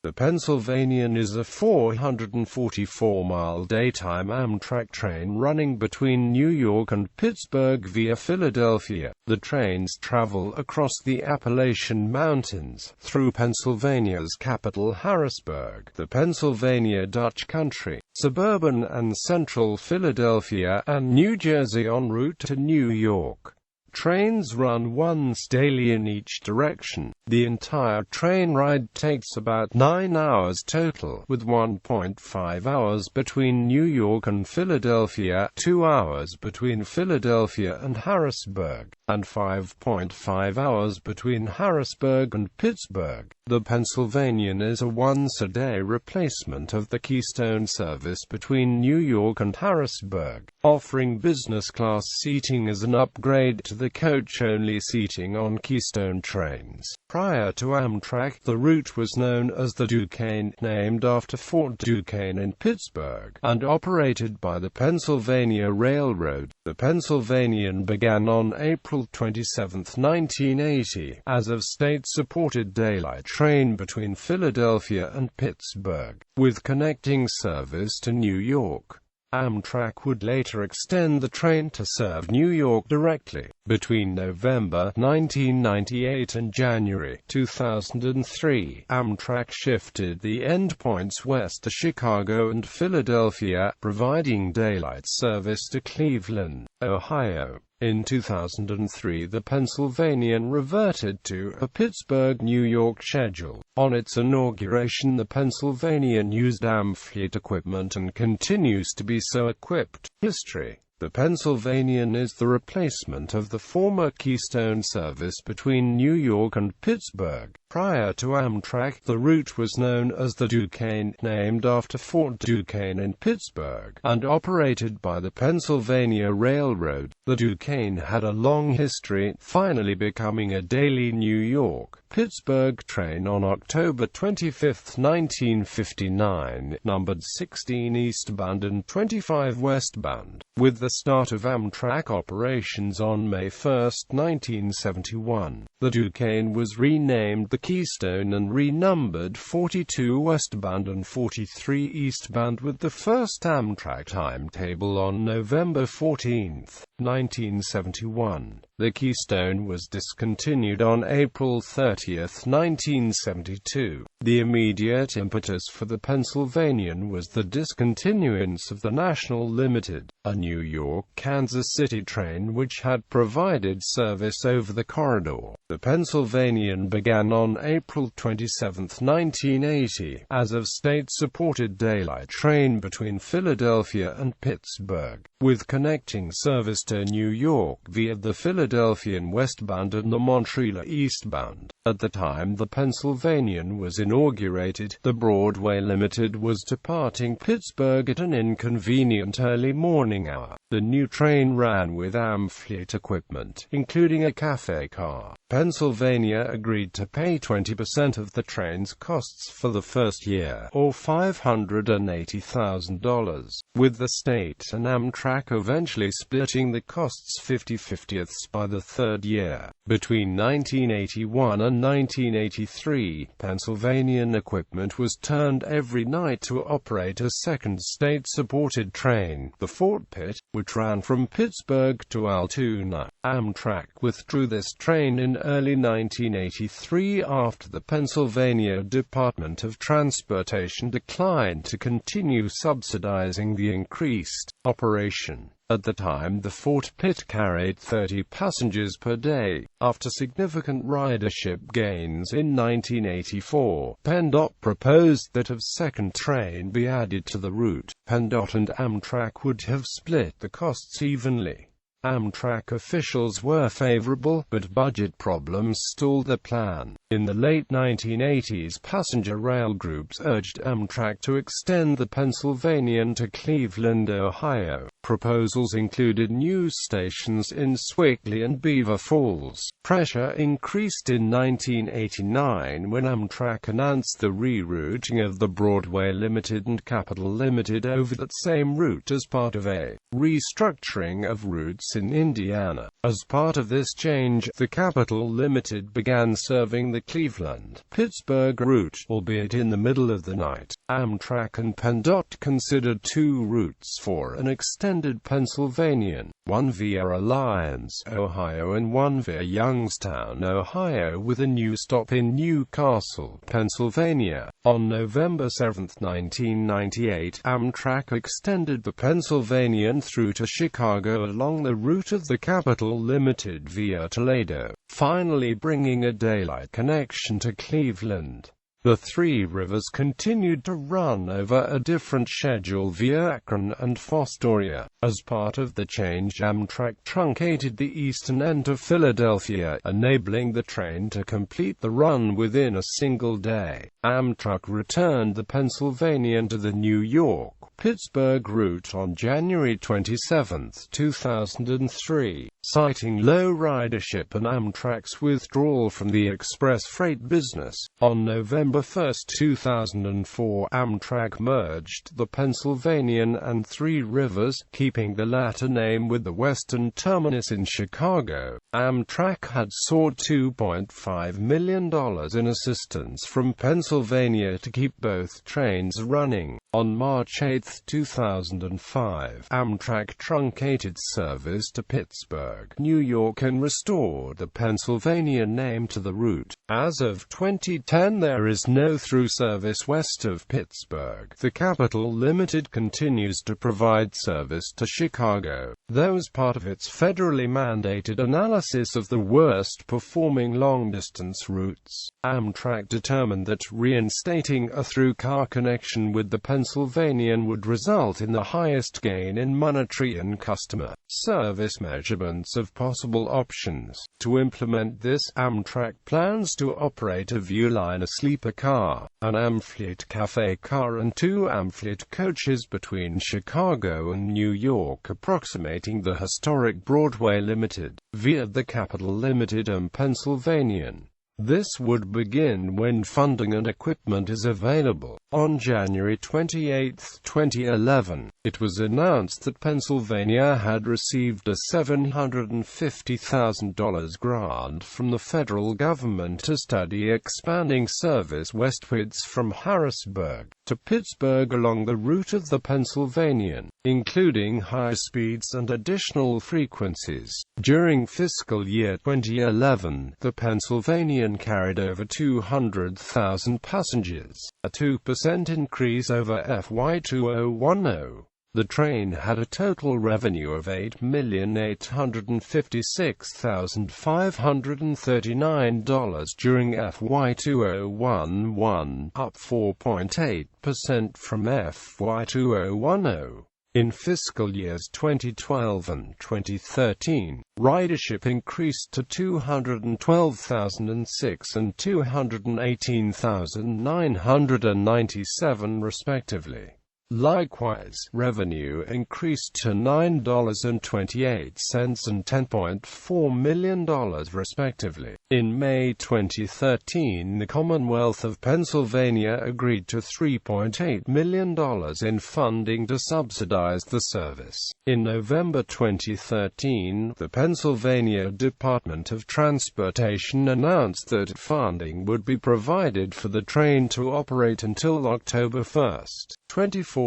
The Pennsylvanian is a 444-mile daytime Amtrak train running between New York and Pittsburgh via Philadelphia. The trains travel across the Appalachian Mountains, through Pennsylvania's capital Harrisburg, the Pennsylvania Dutch country, suburban and central Philadelphia and New Jersey en route to New York. Trains run once daily in each direction. The entire train ride takes about 9 hours total, with 1.5 hours between New York and Philadelphia, 2 hours between Philadelphia and Harrisburg, and 5.5 hours between Harrisburg and Pittsburgh. The Pennsylvanian is a once-a-day replacement of the Keystone service between New York and Harrisburg, offering business-class seating as an upgrade to the coach-only seating on Keystone trains. Prior to Amtrak, the route was known as the Duquesne, named after Fort Duquesne in Pittsburgh, and operated by the Pennsylvania Railroad. The Pennsylvanian began on April 27, 1980, as a state-supported daylight train between Philadelphia and Pittsburgh, with connecting service to New York. Amtrak would later extend the train to serve New York directly. Between November 1998 and January 2003, Amtrak shifted the endpoints west to Chicago and Philadelphia, providing daylight service to Cleveland, Ohio. In 2003, the Pennsylvanian reverted to a Pittsburgh-New York schedule. On its inauguration, the Pennsylvanian used AM fleet equipment and continues to be so equipped. History. The Pennsylvanian is the replacement of the former Keystone service between New York and Pittsburgh. Prior to Amtrak, the route was known as the Duquesne, named after Fort Duquesne in Pittsburgh, and operated by the Pennsylvania Railroad. The Duquesne had a long history, finally becoming a daily New York-Pittsburgh train on October 25, 1959, numbered 16 eastbound and 25 westbound. With the start of Amtrak operations on May 1, 1971, the Duquesne was renamed the Keystone and renumbered 42 westbound and 43 eastbound, with the first Amtrak timetable on November 14, 1971. The Keystone was discontinued on April 30, 1972. The immediate impetus for the Pennsylvanian was the discontinuance of the National Limited, a New York-Kansas City train which had provided service over the corridor. The Pennsylvanian began on April 27, 1980, as a state-supported daylight train between Philadelphia and Pittsburgh, with connecting service to New York via the Philadelphian westbound and the Montreal eastbound. At the time the Pennsylvanian was inaugurated, the Broadway Limited was departing Pittsburgh at an inconvenient early morning hour. The new train ran with AM fleet equipment, including a cafe car. Pennsylvania agreed to pay 20% of the train's costs for the first year, or $580,000, with the state and Amtrak eventually splitting the costs 50/50 by the third year. Between 1981 and 1983, Pennsylvanian equipment was turned every night to operate a second state-supported train, the Fort Pitt, which ran from Pittsburgh to Altoona. Amtrak withdrew this train in early 1983 after the Pennsylvania Department of Transportation declined to continue subsidizing the increased operation. At the time, the Fort Pitt carried 30 passengers per day. After significant ridership gains in 1984, PennDOT proposed that a second train be added to the route. PennDOT and Amtrak would have split the costs evenly. Amtrak officials were favorable, but budget problems stalled the plan. In the late 1980s, passenger rail groups urged Amtrak to extend the Pennsylvanian to Cleveland, Ohio. Proposals included new stations in Swickley and Beaver Falls. Pressure increased in 1989 when Amtrak announced the rerouting of the Broadway Limited and Capital Limited over that same route as part of a restructuring of routes in Indiana. As part of this change, the Capital Limited began serving the Cleveland-Pittsburgh route, albeit in the middle of the night. Amtrak and PennDOT considered two routes for an extended Pennsylvanian, one via Alliance, Ohio and one via Youngstown, Ohio, with a new stop in Newcastle, Pennsylvania. On November 7, 1998, Amtrak extended the Pennsylvanian through to Chicago along the route of the Capital Limited via Toledo, finally bringing a daylight connection to Cleveland. The Three Rivers continued to run over a different schedule via Akron and Fostoria. As part of the change, Amtrak truncated the eastern end of Philadelphia, enabling the train to complete the run within a single day. Amtrak returned the Pennsylvanian to the New York-Pittsburgh route on January 27, 2003, citing low ridership and Amtrak's withdrawal from the express freight business. On November 1, 2004, Amtrak merged the Pennsylvanian and Three Rivers, keeping the latter name with the western terminus in Chicago. Amtrak had sought $2.5 million in assistance from Pennsylvania to keep both trains running. On March 8, 2005, Amtrak truncated service to Pittsburgh, New York and restored the Pennsylvania name to the route. As of 2010, there is no through service west of Pittsburgh. The Capital Limited continues to provide service to Chicago, though as part of its federally mandated analysis of the worst performing long-distance routes. Amtrak determined that reinstating a through-car connection with the Pennsylvanian would result in the highest gain in monetary and customer service measurements of possible options. To implement this, Amtrak plans to operate a Viewliner sleeper car, an Amfleet cafe car and two Amfleet coaches between Chicago and New York, approximating the historic Broadway Limited, via the Capital Limited and Pennsylvanian. This would begin when funding and equipment is available. On January 28, 2011, it was announced that Pennsylvania had received a $750,000 grant from the federal government to study expanding service westwards from Harrisburg to Pittsburgh along the route of the Pennsylvanian, including high speeds and additional frequencies. During fiscal year 2011, the Pennsylvanian carried over 200,000 passengers, a 2% increase over FY 2010. The train had a total revenue of $8,856,539 during FY 2011, up 4.8% from FY 2010. In fiscal years 2012 and 2013, ridership increased to 212,006 and 218,997 respectively. Likewise, revenue increased to $9.28 and $10.4 million respectively. In May 2013, the Commonwealth of Pennsylvania agreed to $3.8 million in funding to subsidize the service. In November 2013, the Pennsylvania Department of Transportation announced that funding would be provided for the train to operate until October 1, 2014.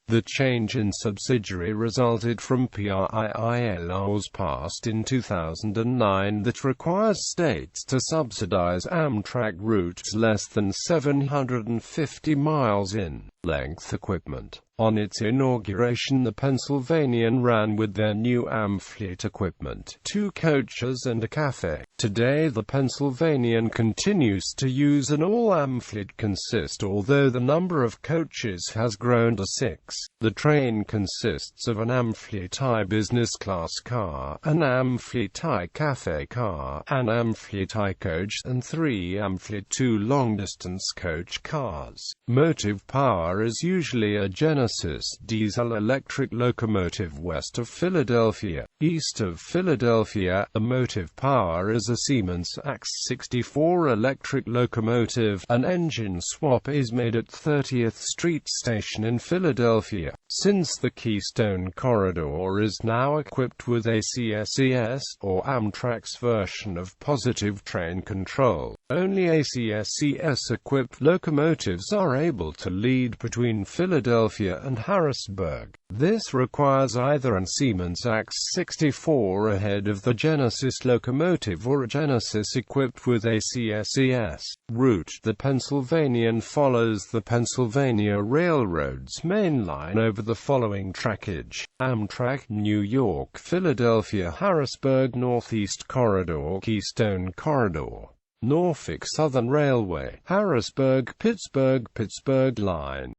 The change in subsidiary resulted from PRIIA laws passed in 2009 that requires states to subsidize Amtrak routes less than 750 miles in length equipment. On its inauguration, the Pennsylvanian ran with their new Amfleet equipment, 2 coaches and a cafe Today the Pennsylvanian continues to use an all-AM fleet consist, although the number of coaches has grown to 6. The train consists of an AM-fleet-I business class car, an AM-fleet-I cafe car, an AM-fleet-I coach, and 3 AM-fleet-II long-distance coach cars. Motive power is usually a Genesis diesel-electric locomotive west of Philadelphia. East of Philadelphia, the motive power is a Siemens AX64 electric locomotive. An engine swap is made at 30th Street Station in Philadelphia. Since the Keystone Corridor is now equipped with ACSES, or Amtrak's version of positive train control, only ACSES-equipped locomotives are able to lead between Philadelphia and Harrisburg. This requires either a Siemens AX64 ahead of the Genesis locomotive or a Genesis equipped with ACSES. Route: the Pennsylvanian follows the Pennsylvania Railroad's main line over the following trackage: Amtrak, New York, Philadelphia, Harrisburg, Northeast Corridor, Keystone Corridor. Norfolk Southern Railway, Harrisburg, Pittsburgh, Pittsburgh Line.